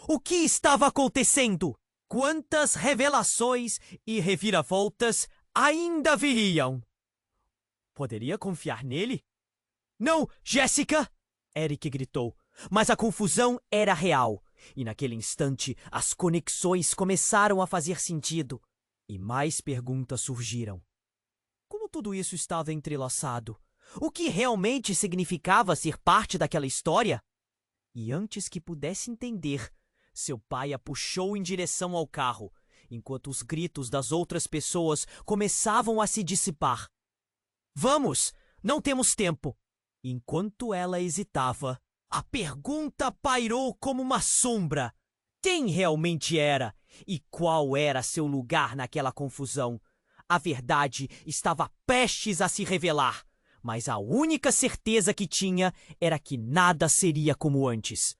O que estava acontecendo? Quantas revelações e reviravoltas ainda viriam? Poderia confiar nele? Não, Jéssica! Eric gritou, mas a confusão era real. E naquele instante as conexões começaram a fazer sentido. E mais perguntas surgiram. Como tudo isso estava entrelaçado? O que realmente significava ser parte daquela história? E antes que pudesse entender, seu pai a puxou em direção ao carro, enquanto os gritos das outras pessoas começavam a se dissipar. Vamos! Não temos tempo! Enquanto ela hesitava, a pergunta pairou como uma sombra. Quem realmente era? E qual era seu lugar naquela confusão? A verdade estava prestes a se revelar, mas a única certeza que tinha era que nada seria como antes.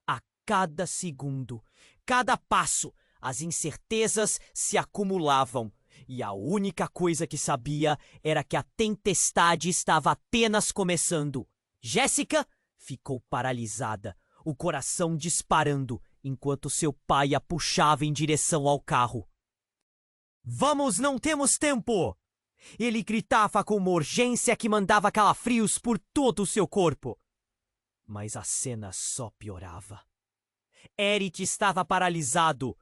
A cada segundo, cada passo, as incertezas se acumulavam, e a única coisa que sabia era que a tempestade estava apenas começando. Jéssica ficou paralisada, o coração disparando, enquanto seu pai a puxava em direção ao carro. Vamos, não temos tempo! Ele gritava com uma urgência que mandava calafrios por todo o seu corpo. Mas a cena só piorava. Eric estava paralisado,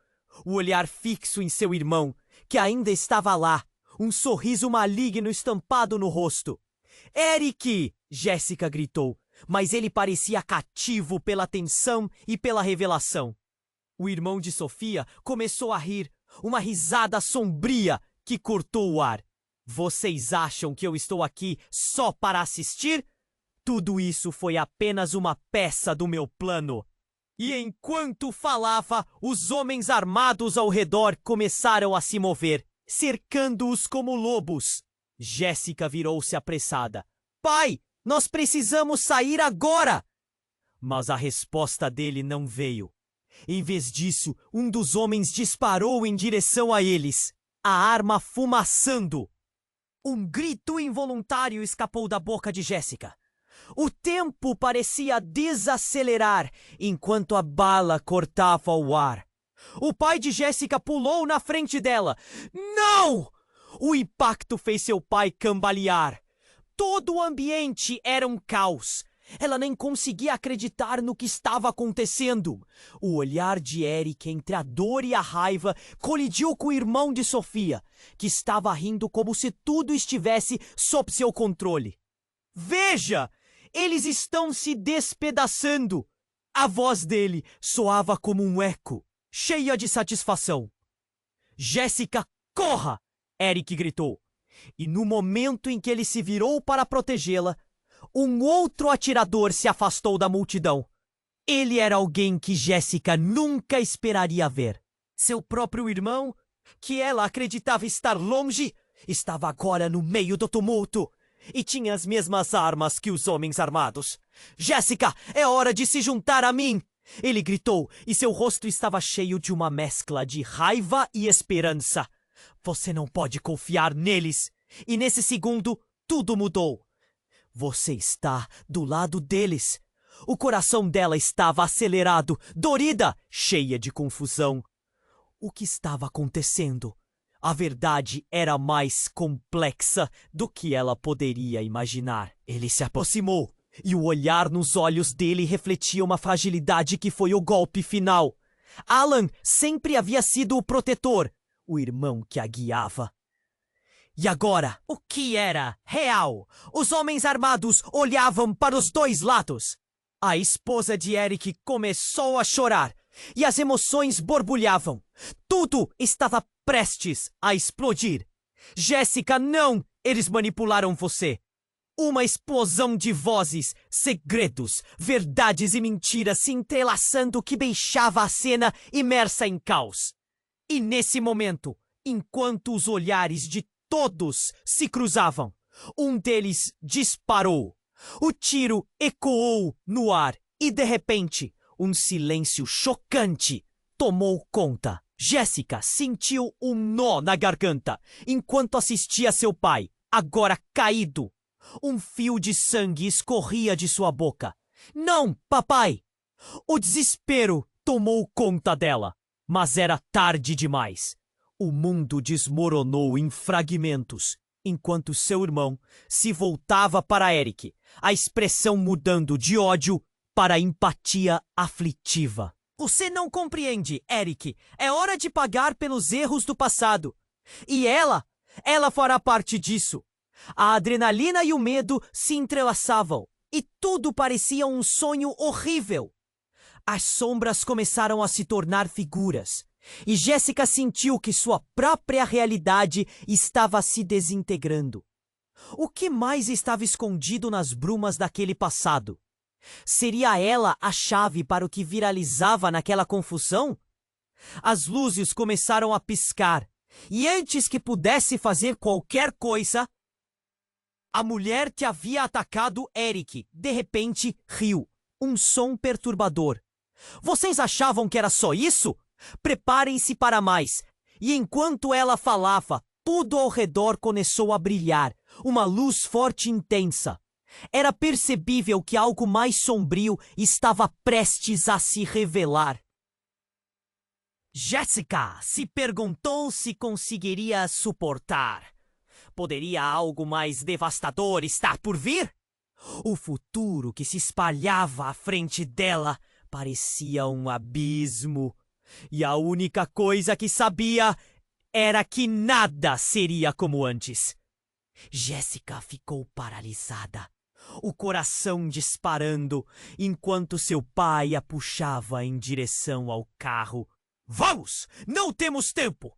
o olhar fixo em seu irmão, que ainda estava lá, um sorriso maligno estampado no rosto. Eric! Jéssica gritou, mas ele parecia cativo pela tensão e pela revelação. O irmão de Sofia começou a rir, uma risada sombria que cortou o ar. Vocês acham que eu estou aqui só para assistir? Tudo isso foi apenas uma peça do meu plano. E enquanto falava, os homens armados ao redor começaram a se mover, cercando-os como lobos. Jéssica virou-se apressada. Pai, nós precisamos sair agora! Mas a resposta dele não veio. Em vez disso, um dos homens disparou em direção a eles, a arma fumaçando. Um grito involuntário escapou da boca de Jéssica. O tempo parecia desacelerar enquanto a bala cortava o ar. O pai de Jéssica pulou na frente dela. Não! O impacto fez seu pai cambalear. Todo o ambiente era um caos. Ela nem conseguia acreditar no que estava acontecendo. O olhar de Eric entre a dor e a raiva colidiu com o irmão de Sofia, que estava rindo como se tudo estivesse sob seu controle. Veja! Eles estão se despedaçando! A voz dele soava como um eco, cheia de satisfação. Jéssica, corra! Eric gritou. E no momento em que ele se virou para protegê-la, um outro atirador se afastou da multidão. Ele era alguém que Jéssica nunca esperaria ver. Seu próprio irmão, que ela acreditava estar longe, estava agora no meio do tumulto e tinha as mesmas armas que os homens armados. Jéssica, é hora de se juntar a mim! Ele gritou e seu rosto estava cheio de uma mescla de raiva e esperança. Você não pode confiar neles. E nesse segundo, tudo mudou. Você está do lado deles. O coração dela estava acelerado, dorida, cheia de confusão. O que estava acontecendo? A verdade era mais complexa do que ela poderia imaginar. Ele se aproximou, e o olhar nos olhos dele refletia uma fragilidade que foi o golpe final. Alan sempre havia sido o protetor, o irmão que a guiava. E agora, o que era real? Os homens armados olhavam para os dois lados. A esposa de Eric começou a chorar e as emoções borbulhavam. Tudo estava prestes a explodir. Jéssica, não! Eles manipularam você. Uma explosão de vozes, segredos, verdades e mentiras se entrelaçando que deixava a cena imersa em caos. E nesse momento, enquanto os olhares de todos se cruzavam, um deles disparou. O tiro ecoou no ar e, de repente, um silêncio chocante tomou conta. Jéssica sentiu um nó na garganta enquanto assistia seu pai, agora caído. Um fio de sangue escorria de sua boca. Não, papai! O desespero tomou conta dela, mas era tarde demais. O mundo desmoronou em fragmentos, enquanto seu irmão se voltava para Eric, a expressão mudando de ódio para empatia aflitiva. Você não compreende, Eric. É hora de pagar pelos erros do passado. E ela fará parte disso. A adrenalina e o medo se entrelaçavam, e tudo parecia um sonho horrível. As sombras começaram a se tornar figuras, e Jéssica sentiu que sua própria realidade estava se desintegrando. O que mais estava escondido nas brumas daquele passado? Seria ela a chave para o que viralizava naquela confusão? As luzes começaram a piscar, e antes que pudesse fazer qualquer coisa, a mulher que havia atacado Eric, de repente, riu. Um som perturbador. Vocês achavam que era só isso? Preparem-se para mais. E enquanto ela falava, tudo ao redor começou a brilhar. Uma luz forte e intensa. Era percebível que algo mais sombrio estava prestes a se revelar. Jéssica se perguntou se conseguiria suportar. Poderia algo mais devastador estar por vir? O futuro que se espalhava à frente dela parecia um abismo. E a única coisa que sabia era que nada seria como antes. Jéssica ficou paralisada, o coração disparando, enquanto seu pai a puxava em direção ao carro. Vamos! Não temos tempo!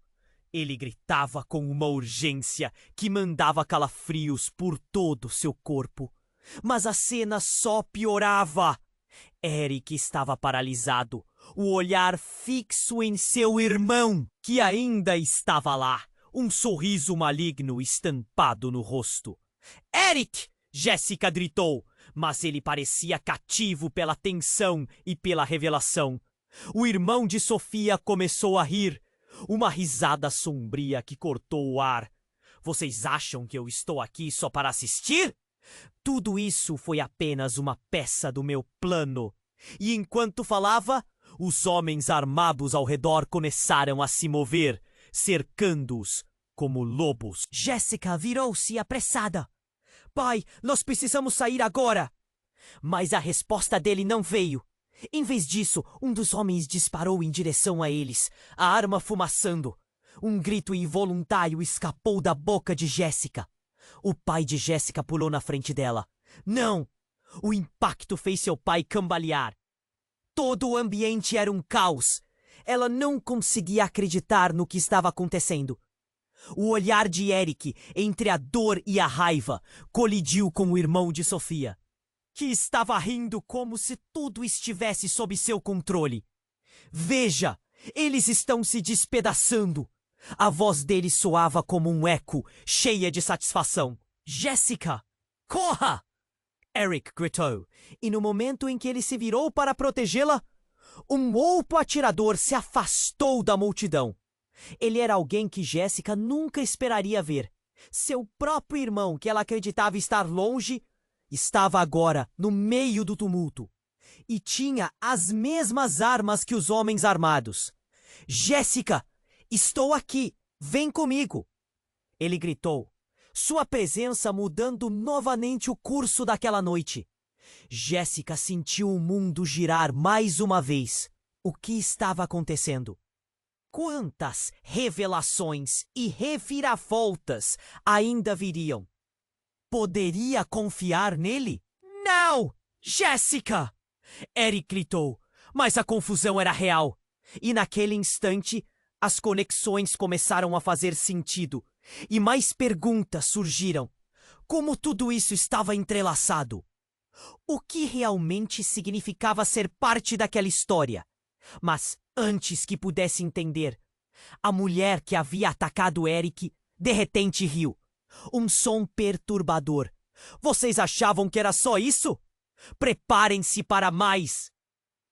Ele gritava com uma urgência que mandava calafrios por todo seu corpo. Mas a cena só piorava. Eric estava paralisado, o olhar fixo em seu irmão, que ainda estava lá, um sorriso maligno estampado no rosto. Eric! Jéssica gritou, mas ele parecia cativo pela tensão e pela revelação. O irmão de Sofia começou a rir, uma risada sombria que cortou o ar. Vocês acham que eu estou aqui só para assistir? Tudo isso foi apenas uma peça do meu plano. E enquanto falava, os homens armados ao redor começaram a se mover, cercando-os como lobos. Jéssica virou-se apressada. Pai, nós precisamos sair agora! Mas a resposta dele não veio. Em vez disso, um dos homens disparou em direção a eles, a arma fumaçando. Um grito involuntário escapou da boca de Jéssica. O pai de Jéssica pulou na frente dela. Não! O impacto fez seu pai cambalear. Todo o ambiente era um caos. Ela não conseguia acreditar no que estava acontecendo. O olhar de Eric, entre a dor e a raiva, colidiu com o irmão de Sofia, que estava rindo como se tudo estivesse sob seu controle. Veja, eles estão se despedaçando. A voz dele soava como um eco, cheia de satisfação. Jéssica, corra! Eric gritou, e no momento em que ele se virou para protegê-la, um outro atirador se afastou da multidão. Ele era alguém que Jéssica nunca esperaria ver. Seu próprio irmão, que ela acreditava estar longe, estava agora no meio do tumulto. E tinha as mesmas armas que os homens armados. Jéssica, estou aqui, vem comigo! Ele gritou, sua presença mudando novamente o curso daquela noite. Jéssica sentiu o mundo girar mais uma vez. O que estava acontecendo? Quantas revelações e reviravoltas ainda viriam? Poderia confiar nele? Não! Jéssica! Eric gritou, mas a confusão era real. E naquele instante, as conexões começaram a fazer sentido. E mais perguntas surgiram. Como tudo isso estava entrelaçado? O que realmente significava ser parte daquela história? Mas antes que pudesse entender, a mulher que havia atacado Eric de repente riu. Um som perturbador. Vocês achavam que era só isso? Preparem-se para mais!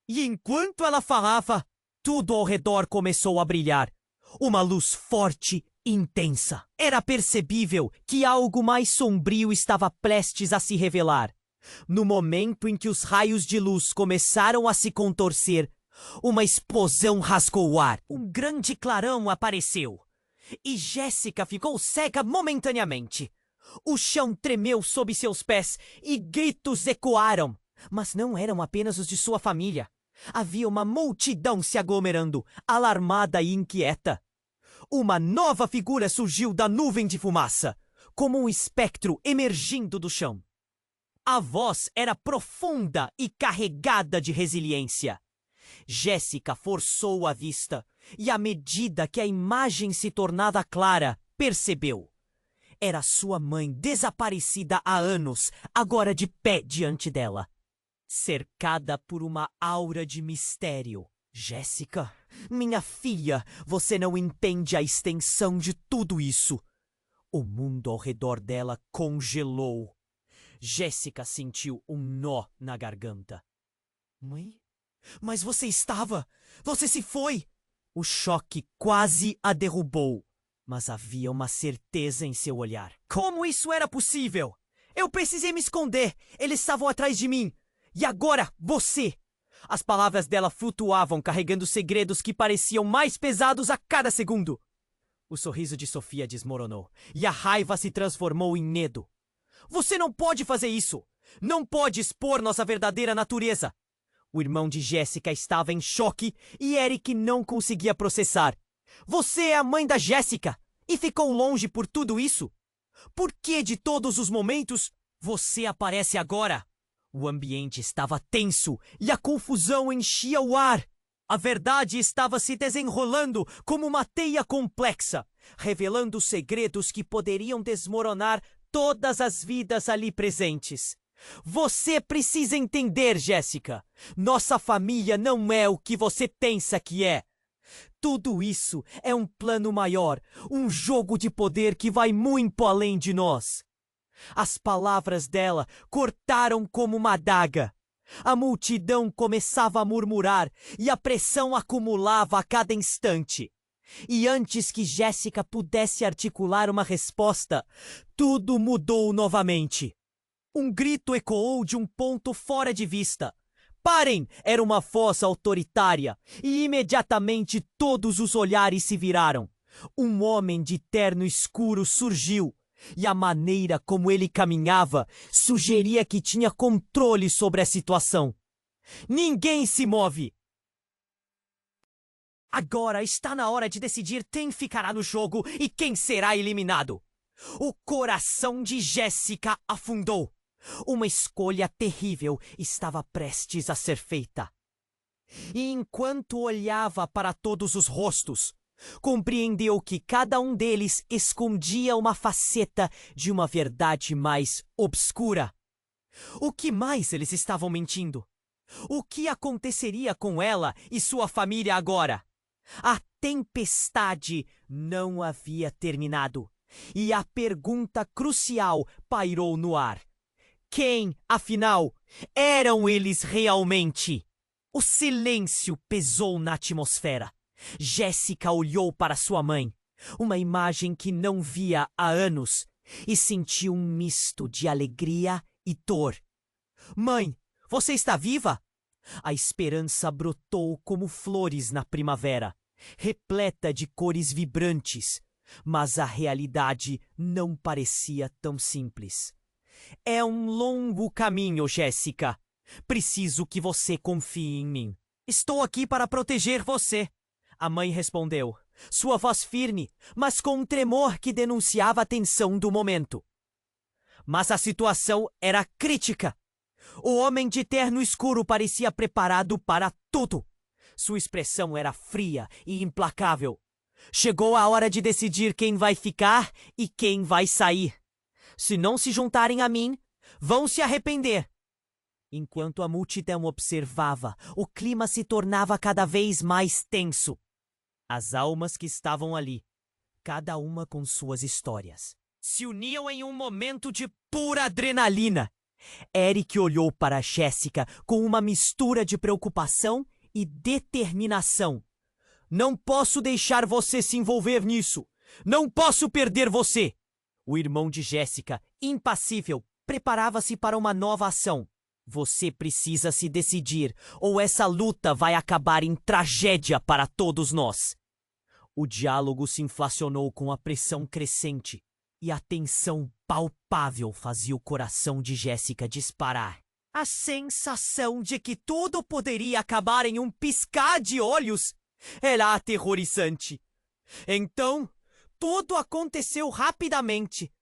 E enquanto ela falava, tudo ao redor começou a brilhar. Uma luz forte e intensa. Era percebível que algo mais sombrio estava prestes a se revelar. No momento em que os raios de luz começaram a se contorcer, uma explosão rasgou o ar. Um grande clarão apareceu. E Jéssica ficou cega momentaneamente. O chão tremeu sob seus pés e gritos ecoaram. Mas não eram apenas os de sua família. Havia uma multidão se aglomerando, alarmada e inquieta. Uma nova figura surgiu da nuvem de fumaça, como um espectro emergindo do chão. A voz era profunda e carregada de resiliência. Jéssica forçou a vista e, à medida que a imagem se tornava clara, percebeu. Era sua mãe desaparecida há anos, agora de pé diante dela, cercada por uma aura de mistério. Jéssica, minha filha, você não entende a extensão de tudo isso. O mundo ao redor dela congelou. Jéssica sentiu um nó na garganta. Mãe? Mas você estava! Você se foi! O choque quase a derrubou, mas havia uma certeza em seu olhar. Como isso era possível? Eu precisei me esconder! Eles estavam atrás de mim! E agora, você! As palavras dela flutuavam, carregando segredos que pareciam mais pesados a cada segundo. O sorriso de Sofia desmoronou, e a raiva se transformou em medo. Você não pode fazer isso! Não pode expor nossa verdadeira natureza! O irmão de Jéssica estava em choque e Eric não conseguia processar. Você é a mãe da Jéssica e ficou longe por tudo isso? Por que de todos os momentos você aparece agora? O ambiente estava tenso e a confusão enchia o ar. A verdade estava se desenrolando como uma teia complexa, revelando segredos que poderiam desmoronar todas as vidas ali presentes. Você precisa entender, Jéssica. Nossa família não é o que você pensa que é. Tudo isso é um plano maior, um jogo de poder que vai muito além de nós. As palavras dela cortaram como uma adaga. A multidão começava a murmurar e a pressão acumulava a cada instante. E antes que Jéssica pudesse articular uma resposta, tudo mudou novamente. Um grito ecoou de um ponto fora de vista. Parem! Era uma voz autoritária, e imediatamente todos os olhares se viraram. Um homem de terno escuro surgiu, e a maneira como ele caminhava sugeria que tinha controle sobre a situação. Ninguém se move! Agora está na hora de decidir quem ficará no jogo e quem será eliminado. O coração de Jéssica afundou. Uma escolha terrível estava prestes a ser feita. E enquanto olhava para todos os rostos, Compreendeu que cada um deles escondia uma faceta de uma verdade mais obscura. O que mais eles estavam mentindo? O que aconteceria com ela e sua família agora? A tempestade não havia terminado, e a pergunta crucial pairou no ar. Quem, afinal, eram eles realmente? O silêncio pesou na atmosfera. Jéssica olhou para sua mãe, uma imagem que não via há anos, e sentiu um misto de alegria e dor. Mãe, você está viva? A esperança brotou como flores na primavera, repleta de cores vibrantes, mas a realidade não parecia tão simples. É um longo caminho, Jéssica. Preciso que você confie em mim. Estou aqui para proteger você. A mãe respondeu, sua voz firme, mas com um tremor que denunciava a tensão do momento. Mas a situação era crítica. O homem de terno escuro parecia preparado para tudo. Sua expressão era fria e implacável. Chegou a hora de decidir quem vai ficar e quem vai sair. Se não se juntarem a mim, vão se arrepender. Enquanto a multidão observava, o clima se tornava cada vez mais tenso. As almas que estavam ali, cada uma com suas histórias, se uniam em um momento de pura adrenalina. Eric olhou para Jéssica com uma mistura de preocupação e determinação. Não posso deixar você se envolver nisso. Não posso perder você. O irmão de Jéssica, impassível, preparava-se para uma nova ação. Você precisa se decidir, ou essa luta vai acabar em tragédia para todos nós. O diálogo se inflacionou com a pressão crescente, e a tensão palpável fazia o coração de Jéssica disparar. A sensação de que tudo poderia acabar em um piscar de olhos era aterrorizante. Então, tudo aconteceu rapidamente.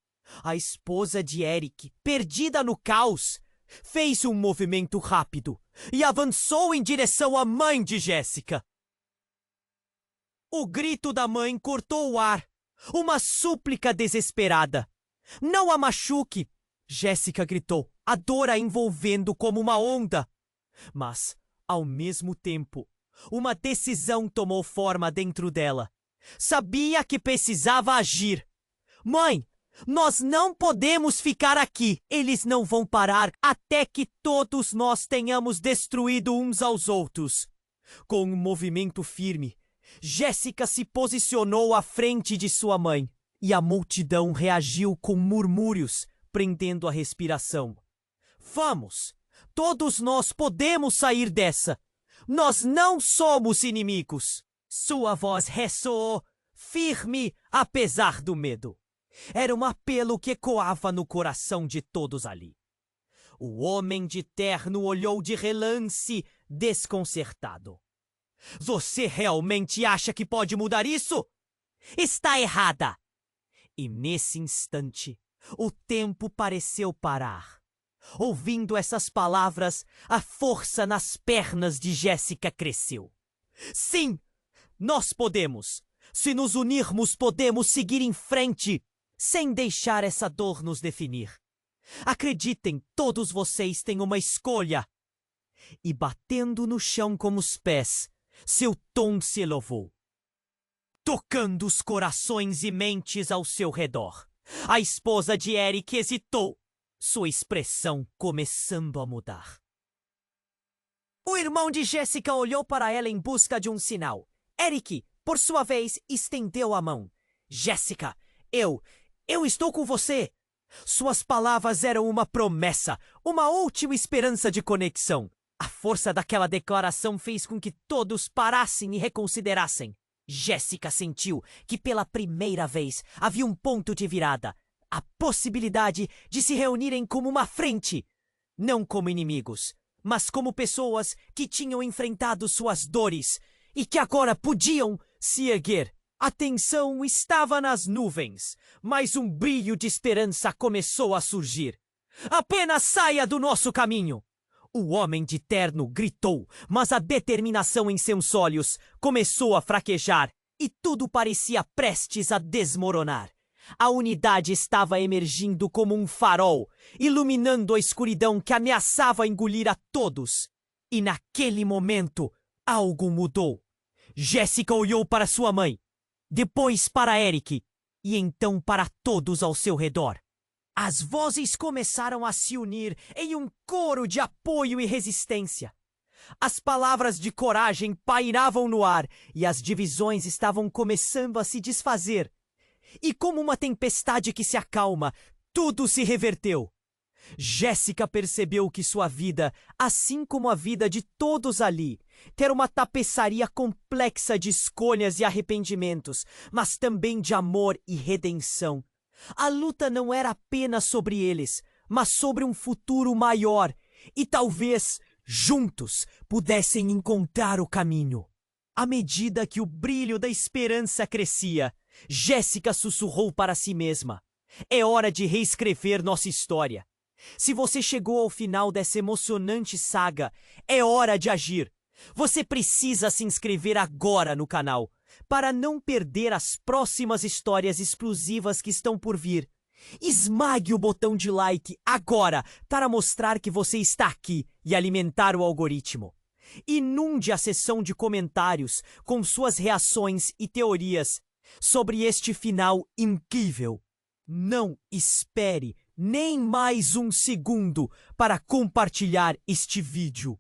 A esposa de Eric, perdida no caos, fez um movimento rápido e avançou em direção à mãe de Jéssica. O grito da mãe cortou o ar, uma súplica desesperada. Não a machuque, Jéssica gritou, a dor a envolvendo como uma onda. Mas, ao mesmo tempo, uma decisão tomou forma dentro dela. Sabia que precisava agir. Mãe, nós não podemos ficar aqui. Eles não vão parar até que todos nós tenhamos destruído uns aos outros. Com um movimento firme, Jéssica se posicionou à frente de sua mãe, e a multidão reagiu com murmúrios, prendendo a respiração. Vamos! Todos nós podemos sair dessa! Nós não somos inimigos! Sua voz ressoou, firme apesar do medo. Era um apelo que ecoava no coração de todos ali. O homem de terno olhou de relance, desconcertado. Você realmente acha que pode mudar isso? Está errada! E nesse instante, o tempo pareceu parar. Ouvindo essas palavras, a força nas pernas de Jéssica cresceu. Sim! Nós podemos! Se nos unirmos, podemos seguir em frente, sem deixar essa dor nos definir. Acreditem, todos vocês têm uma escolha. E batendo no chão com os pés, seu tom se elevou, tocando os corações e mentes ao seu redor. A esposa de Eric hesitou, sua expressão começando a mudar. O irmão de Jéssica olhou para ela em busca de um sinal. Eric, por sua vez, estendeu a mão. Jéssica, eu estou com você. Suas palavras eram uma promessa, uma última esperança de conexão. A força daquela declaração fez com que todos parassem e reconsiderassem. Jéssica sentiu que pela primeira vez havia um ponto de virada, a possibilidade de se reunirem como uma frente, não como inimigos, mas como pessoas que tinham enfrentado suas dores e que agora podiam se erguer. A tensão estava nas nuvens, mas um brilho de esperança começou a surgir. Apenas saia do nosso caminho! O homem de terno gritou, mas a determinação em seus olhos começou a fraquejar e tudo parecia prestes a desmoronar. A unidade estava emergindo como um farol, iluminando a escuridão que ameaçava engolir a todos. E naquele momento, algo mudou. Jéssica olhou para sua mãe, depois para Eric, e então para todos ao seu redor. As vozes começaram a se unir em um coro de apoio e resistência. As palavras de coragem pairavam no ar e as divisões estavam começando a se desfazer. E como uma tempestade que se acalma, tudo se reverteu. Jéssica percebeu que sua vida, assim como a vida de todos ali, era uma tapeçaria complexa de escolhas e arrependimentos, mas também de amor e redenção. A luta não era apenas sobre eles, mas sobre um futuro maior, e talvez, juntos, pudessem encontrar o caminho. À medida que o brilho da esperança crescia, Jéssica sussurrou para si mesma: é hora de reescrever nossa história. Se você chegou ao final dessa emocionante saga, é hora de agir. Você precisa se inscrever agora no canal, para não perder as próximas histórias exclusivas que estão por vir. Esmague o botão de like agora para mostrar que você está aqui e alimentar o algoritmo. Inunde a seção de comentários com suas reações e teorias sobre este final incrível. Não espere nem mais um segundo para compartilhar este vídeo.